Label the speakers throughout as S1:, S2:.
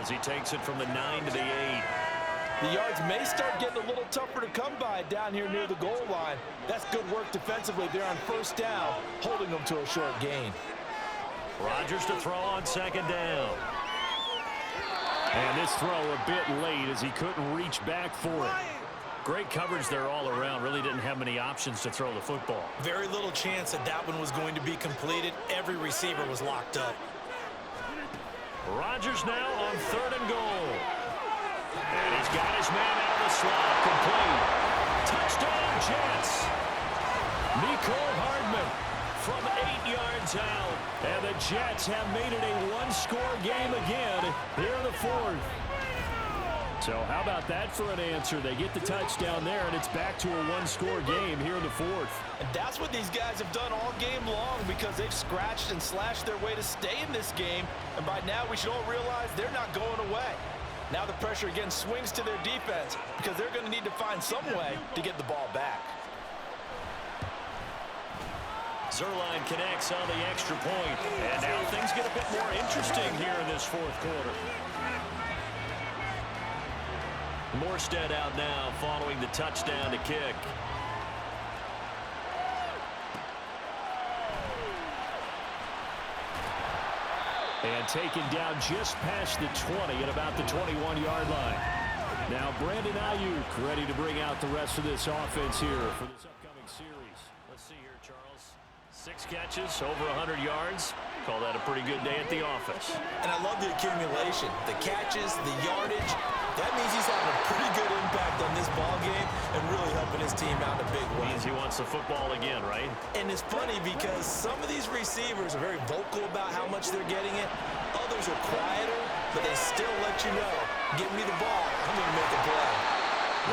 S1: As he takes it from the 9 to the 8.
S2: The yards may start getting a little tougher to come by down here near the goal line. That's good work defensively there on first down, holding them to a short gain.
S1: Rodgers to throw on second down. And this throw a bit late as he couldn't reach back for it. Great coverage there all around. Really didn't have many options to throw the football.
S2: Very little chance that that one was going to be completed. Every receiver was locked up.
S1: Rodgers now on 3rd and goal. And he's got his man out of the slot. Complete. Touchdown, Jets. Nicole Hardman from 8 yards out. And the Jets have made it a one-score game again here in the 4th. So how about that for an answer? They get the touchdown there, and it's back to a one-score game here in the 4th.
S2: And that's what these guys have done all game long because they've scratched and slashed their way to stay in this game. And by now, we should all realize they're not going away. Now the pressure again swings to their defense because they're going to need to find some way to get the ball back.
S1: Zerline connects on the extra point. And now things get a bit more interesting here in this 4th quarter. Morstead out now following the touchdown to kick. And taken down just past the 20 at about the 21-yard line. Now Brandon Ayuk ready to bring out the rest of this offense here for this upcoming series. Let's see here, Charles. 6 catches, over 100 yards. Call that a pretty good day at the office.
S2: And I love the accumulation, the catches, the yardage. That means he's having a pretty good impact on this ball game and really helping his team out in a big way.
S1: Means he wants the football again, right?
S2: And it's funny because some of these receivers are very vocal about how much they're getting it. Others are quieter, but they still let you know, give me the ball, I'm going to make a play.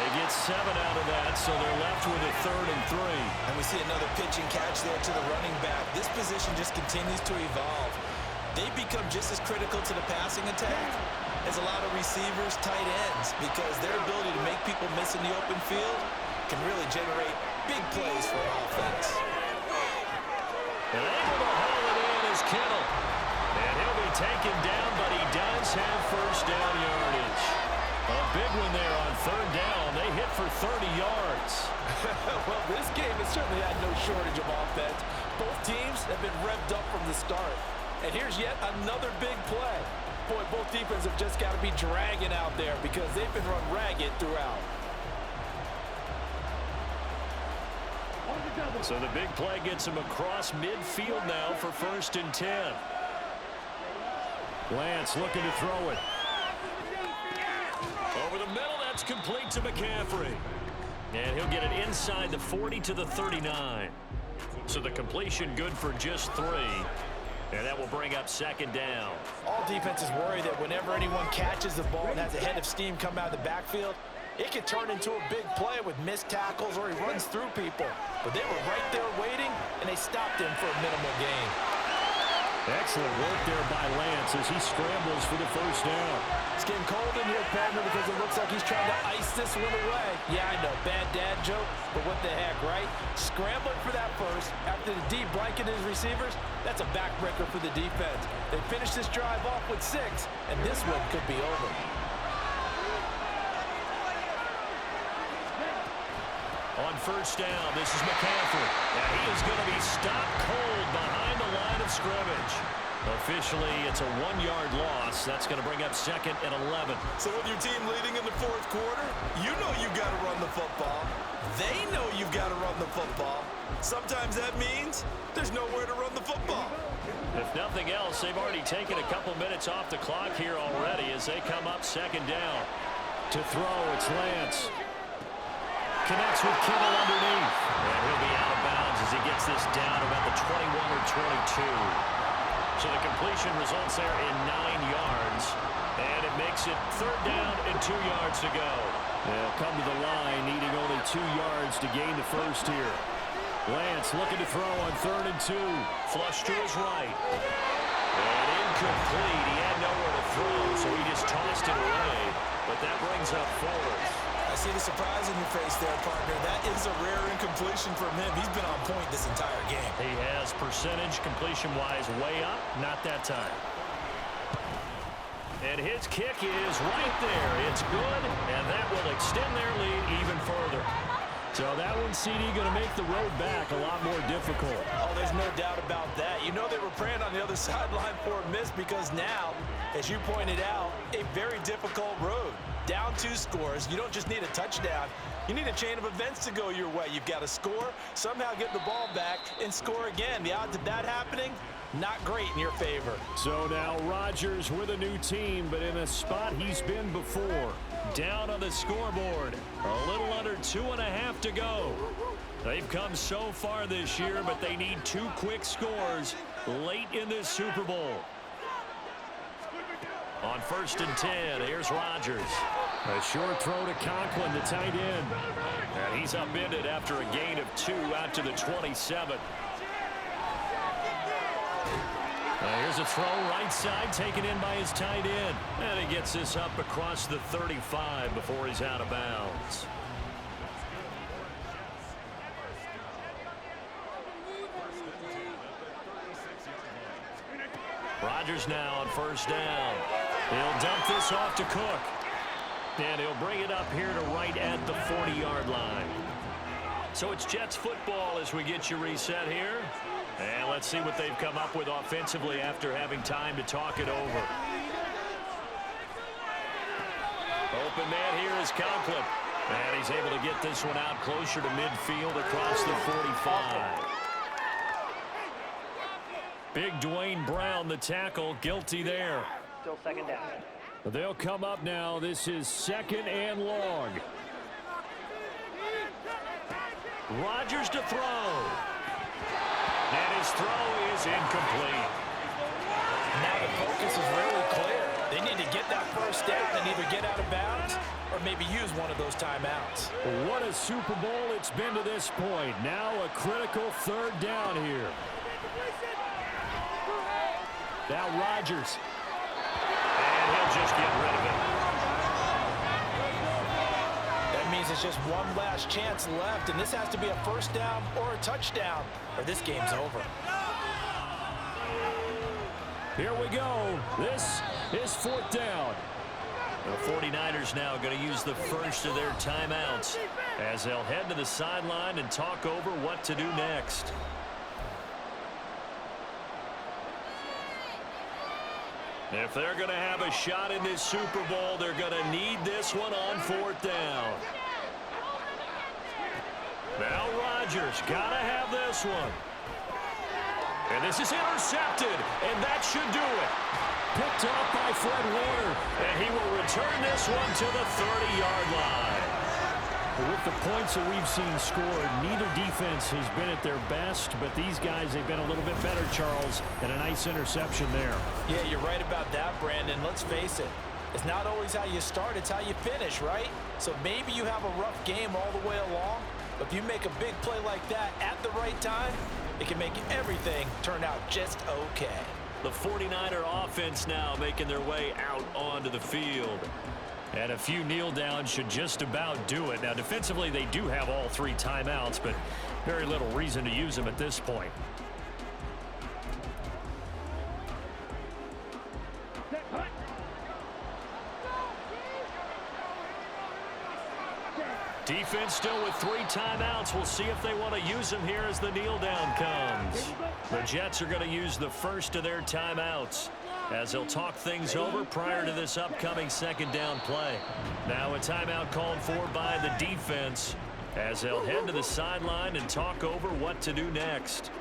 S1: They get 7 out of that, so they're left with a 3rd and 3.
S2: And we see another pitch and catch there to the running back. This position just continues to evolve. They become just as critical to the passing attack as a lot of receivers, tight ends, because their ability to make people miss in the open field can really generate big plays for an offense.
S1: And able to haul it in is Kittle. And he'll be taken down, but he does have first down yardage. A big one there on 3rd down. They hit for 30 yards.
S2: Well, this game has certainly had no shortage of offense. Both teams have been revved up from the start. And here's yet another big play. Boy, both defenses have just got to be dragging out there because they've been run ragged throughout.
S1: So the big play gets him across midfield now for 1st and 10. Lance looking to throw it. Over the middle, that's complete to McCaffrey. And he'll get it inside the 40 to the 39. So the completion good for just 3. And that will bring up 2nd down.
S2: All defenses worry that whenever anyone catches the ball and has a head of steam come out of the backfield, it can turn into a big play with missed tackles or he runs through people. But they were right there waiting, and they stopped him for a minimal gain.
S1: Excellent work there by Lance as he scrambles for the first down.
S2: It's getting cold in here, partner, because it looks like he's trying to ice this one away. Yeah, I know, bad dad joke, but what the heck, right? Scrambling for that first after the D blanketed his receivers, that's a backbreaker for the defense. They finished this drive off with 6, and this one could be over.
S1: On first down, this is McCaffrey. Now he is going to be stopped cold behind the line of scrimmage. Officially, it's a 1-yard loss. That's going to bring up 2nd and 11.
S2: So with your team leading in the 4th quarter, you know you've got to run the football. They know you've got to run the football. Sometimes that means there's nowhere to run the football.
S1: If nothing else, they've already taken a couple minutes off the clock here already as they come up 2nd down. To throw, it's Lance. Connects with Kittle underneath. And he'll be out of bounds as he gets this down about the 21 or 22. So the completion results there in 9 yards. And it makes it 3rd down and 2 yards to go. They'll come to the line needing only 2 yards to gain the first here. Lance looking to throw on 3rd and 2. Flush to his right. And incomplete. He had nowhere to throw, so he just tossed it away. But that brings up 4th.
S2: I see the surprise in your face there, partner. That is a rare incompletion from him. He's been on point this entire game.
S1: He has percentage completion-wise way up. Not that time. And his kick is right there. It's good, and that will extend their lead even further. So that one, CD, going to make the road back a lot more difficult.
S2: Oh, there's no doubt about that. You know they were praying on the other sideline for a miss because now, as you pointed out, a very difficult road. Down 2 scores. You don't just need a touchdown. You need a chain of events to go your way. You've got to score, somehow get the ball back, and score again. The odds of that happening, not great in your favor.
S1: So now Rodgers with a new team, but in a spot he's been before. Down on the scoreboard. A little under 2.5 to go. They've come so far this year, but they need 2 quick scores late in this Super Bowl. On 1st and 10, here's Rodgers. A short throw to Conklin, the tight end. And he's upended after a gain of 2 out to the 27. Here's a throw right side taken in by his tight end. And he gets this up across the 35 before he's out of bounds. Rodgers now on 1st down. He'll dump this off to Cook. And he'll bring it up here to right at the 40-yard line. So it's Jets football as we get you reset here. And let's see what they've come up with offensively after having time to talk it over. Open man here is Conklin. And he's able to get this one out closer to midfield across the 45. Big Dwayne Brown, the tackle, guilty there.
S3: Still 2nd down.
S1: They'll come up now. This is 2nd and long. Rodgers to throw. And his throw is incomplete.
S2: Now the focus is really clear. They need to get that 1st down and either get out of bounds or maybe use one of those timeouts.
S1: What a Super Bowl it's been to this point. Now a critical 3rd down here. Now Rodgers. And he'll just get rid of it.
S2: That means it's just one last chance left, and this has to be a 1st down or a touchdown, or this game's over.
S1: Here we go. This is 4th down. The 49ers now going to use the first of their timeouts as they'll head to the sideline and talk over what to do next. If they're going to have a shot in this Super Bowl, they're going to need this one on 4th down. Now Rodgers got to have this one. And this is intercepted, and that should do it. Picked off by Fred Warner, and he will return this one to the 30-yard line. With the points that we've seen scored, neither defense has been at their best, but these guys, they've been a little bit better, Charles, and a nice interception there.
S2: Yeah, you're right about that, Brandon. Let's face it. It's not always how you start, it's how you finish, right? So maybe you have a rough game all the way along, but if you make a big play like that at the right time, it can make everything turn out just okay.
S1: The 49er offense now making their way out onto the field. And a few kneel downs should just about do it. Now, defensively, they do have all 3 timeouts, but very little reason to use them at this point. Defense still with 3 timeouts. We'll see if they want to use them here as the kneel down comes. The Jets are going to use the first of their timeouts as they'll talk things over prior to this upcoming 2nd down play. Now a timeout called for by the defense as they'll head to the sideline and talk over what to do next.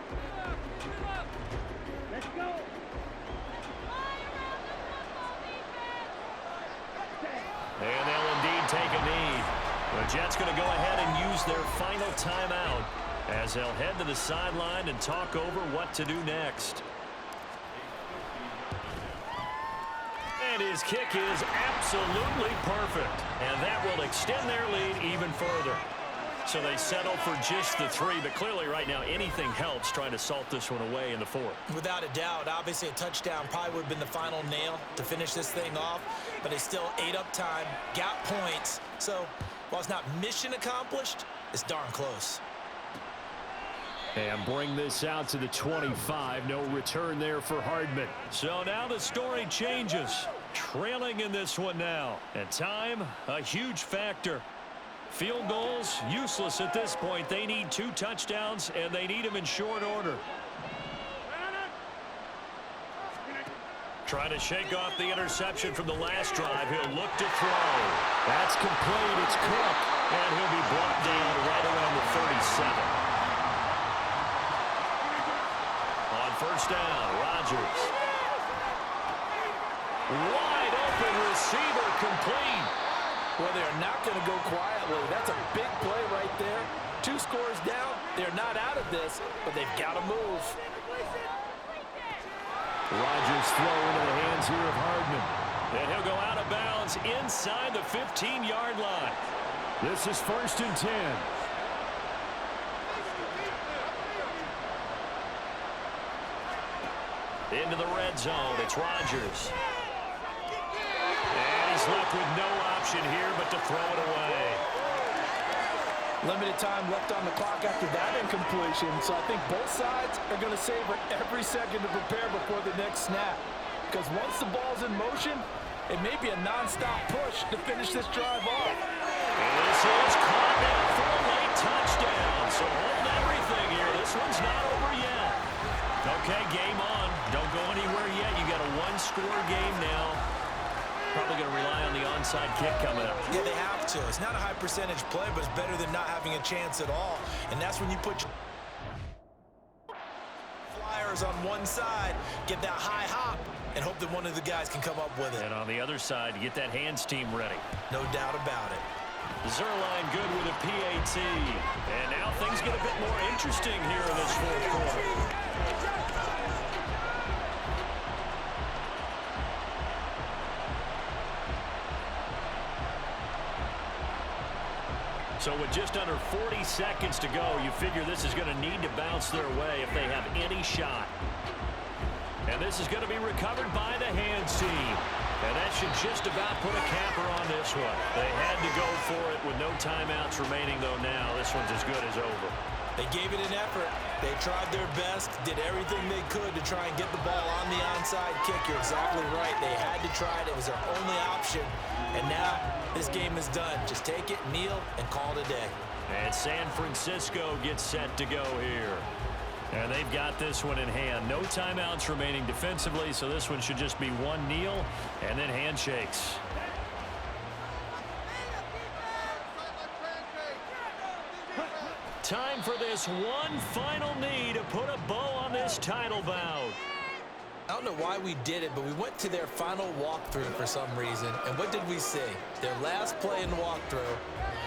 S1: And they'll indeed take a knee. The Jets going to go ahead and use their final timeout as they'll head to the sideline and talk over what to do next. And his kick is absolutely perfect. And that will extend their lead even further. So they settle for just the 3, but clearly right now anything helps trying to salt this one away in the 4th.
S2: Without a doubt, obviously a touchdown probably would have been the final nail to finish this thing off, but they still ate up time, got points. So while it's not mission accomplished, it's darn close.
S1: And bring this out to the 25. No return there for Hardman. So now the story changes. trailing in this one now. And time, a huge factor. Field goals, useless at this point. They need 2 touchdowns, and they need them in short order. Trying to shake off the interception from the last drive. He'll look to throw. That's complete. It's Cook. And he'll be brought down right around the 37. On first down, Rodgers. Wide open receiver, complete.
S3: Well, they're not going to go quietly. That's a big play right there. 2 scores down. They're not out of this, but they've got to move.
S1: Rodgers throw into the hands here of Hardman. And he'll go out of bounds inside the 15-yard line. This is 1st and 10. Into the red zone. It's Rodgers. And he's left with no option here but to throw it away.
S3: Limited time left on the clock after that incompletion, so I think both sides are going to savor every second to prepare before the next snap. Because once the ball's in motion, it may be a non-stop push to finish this drive off.
S1: And this is caught down for a late touchdown. So holding everything here. This one's not over yet. Okay, game on. Don't go anywhere yet. You got a 1-score game now. Probably going to rely on the onside kick coming up.
S2: Yeah, they have to. It's not a high percentage play, but it's better than not having a chance at all. And that's when you put your flyers on one side, get that high hop, and hope that one of the guys can come up with it.
S1: And on the other side, get that hands team ready.
S2: No doubt about it.
S1: Zerline good with a PAT. And now things get a bit more interesting here in this 4th quarter. So with just under 40 seconds to go, you figure this is going to need to bounce their way if they have any shot. And this is going to be recovered by the hands team. And that should just about put a capper on this one. They had to go for it with no timeouts remaining, though now this one's as good as over.
S2: They gave it an effort. They tried their best, did everything they could to try and get the ball on the onside kick. You're exactly right. They had to try it. It was their only option. And now this game is done. Just take it, kneel, and call it a day.
S1: And San Francisco gets set to go here. And they've got this one in hand. No timeouts remaining defensively, so this one should just be one kneel and then handshakes. Time for this one final knee to put a bow on this title bout.
S2: I don't know why we did it, but we went to their final walkthrough for some reason. And what did we see? Their last play in the walkthrough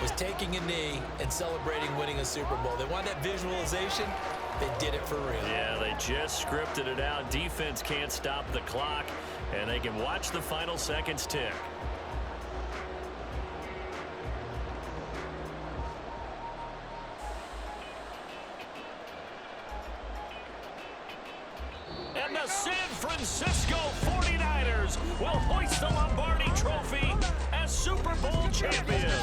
S2: was taking a knee and celebrating winning a Super Bowl. They wanted that visualization. They did it for real.
S1: Yeah, they just scripted it out. Defense can't stop the clock, and they can watch the final seconds tick. And the San Francisco 49ers will hoist the Lombardi Trophy as Super Bowl champions.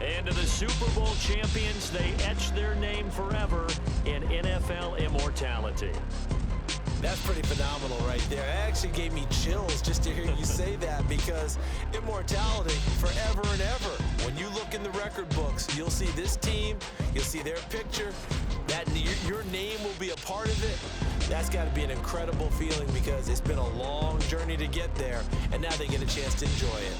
S1: And to the Super Bowl champions, they etch their name forever in NFL immortality.
S2: That's pretty phenomenal right there. It actually gave me chills just to hear you say that, because immortality forever and ever. When you look in the record books, you'll see this team, you'll see their picture, that your name will be a part of it. That's got to be an incredible feeling, because it's been a long journey to get there, and now they get a chance to enjoy it.